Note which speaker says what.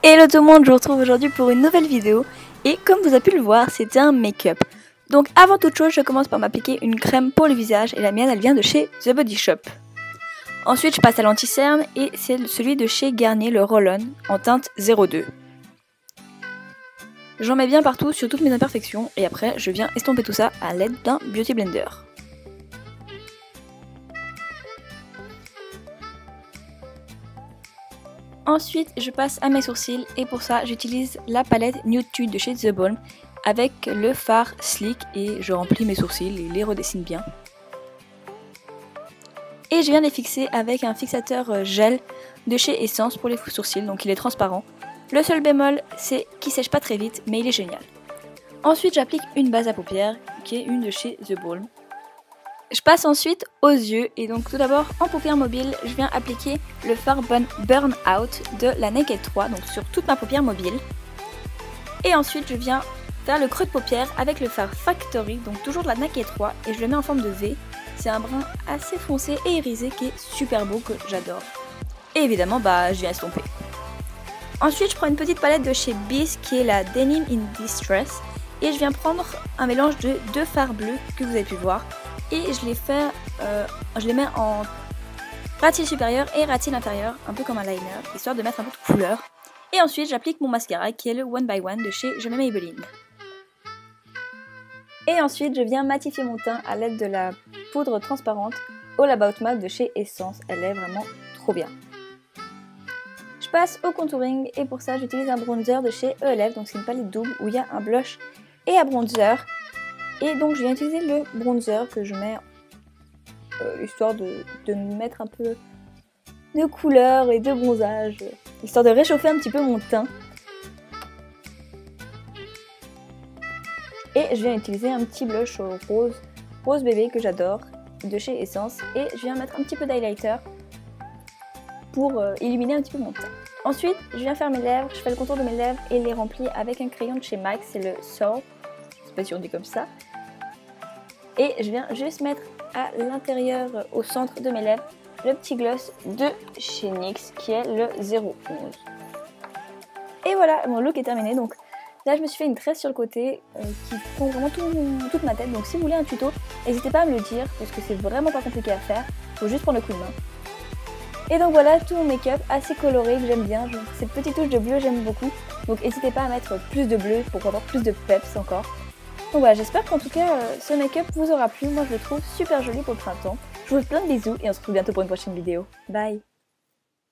Speaker 1: Hello tout le monde, je vous retrouve aujourd'hui pour une nouvelle vidéo et comme vous avez pu le voir, c'est un make-up. Donc avant toute chose, je commence par m'appliquer une crème pour le visage et la mienne elle vient de chez The Body Shop. Ensuite je passe à l'anti-cerne et c'est celui de chez Garnier, le Roll-On en teinte 02. J'en mets bien partout sur toutes mes imperfections et après je viens estomper tout ça à l'aide d'un Beauty Blender. Ensuite, je passe à mes sourcils et pour ça, j'utilise la palette Nude Tude de chez The Balm avec le fard Sleek et je remplis mes sourcils et les redessine bien. Et je viens les fixer avec un fixateur gel de chez Essence pour les sourcils, donc il est transparent. Le seul bémol, c'est qu'il sèche pas très vite, mais il est génial. Ensuite, j'applique une base à paupières qui est une de chez The Balm. Je passe ensuite aux yeux et donc tout d'abord en paupière mobile, je viens appliquer le fard Burn Out de la Naked 3, donc sur toute ma paupière mobile. Et ensuite je viens faire le creux de paupière avec le fard Factory, donc toujours de la Naked 3 et je le mets en forme de V. C'est un brun assez foncé et irisé qui est super beau, que j'adore. Et évidemment je viens estomper. Ensuite je prends une petite palette de chez Bis qui est la Denim in Distress et je viens prendre un mélange de deux fards bleus que vous avez pu voir. Et je les mets en ratil supérieur et ratil inférieur, un peu comme un liner, histoire de mettre un peu de couleur. Et ensuite j'applique mon mascara qui est le One by One de chez Je m'aime Maybelline. Et ensuite je viens matifier mon teint à l'aide de la poudre transparente All About Matte de chez Essence, elle est vraiment trop bien. Je passe au contouring et pour ça j'utilise un bronzer de chez ELF, donc c'est une palette double où il y a un blush et un bronzer. Et donc je viens utiliser le bronzer que je mets histoire de mettre un peu de couleur et de bronzage, histoire de réchauffer un petit peu mon teint. Et je viens utiliser un petit blush rose bébé que j'adore de chez Essence. Et je viens mettre un petit peu d'highlighter pour illuminer un petit peu mon teint. Ensuite je viens faire mes lèvres, je fais le contour de mes lèvres et les remplis avec un crayon de chez MAC, c'est le Soul. Je sais pas si on dit comme ça. Et je viens juste mettre à l'intérieur, au centre de mes lèvres, le petit gloss de chez NYX qui est le 011. Et voilà, mon look est terminé. Donc là je me suis fait une tresse sur le côté qui prend vraiment toute ma tête. Donc si vous voulez un tuto, n'hésitez pas à me le dire parce que c'est vraiment pas compliqué à faire. Faut juste prendre le coup de main. Et donc voilà tout mon make-up assez coloré que j'aime bien. Cette petite touche de bleu j'aime beaucoup. Donc n'hésitez pas à mettre plus de bleu pour avoir plus de peps encore. Donc voilà, j'espère qu'en tout cas ce make-up vous aura plu. Moi je le trouve super joli pour le printemps. Je vous fais plein de bisous et on se retrouve bientôt pour une prochaine vidéo. Bye!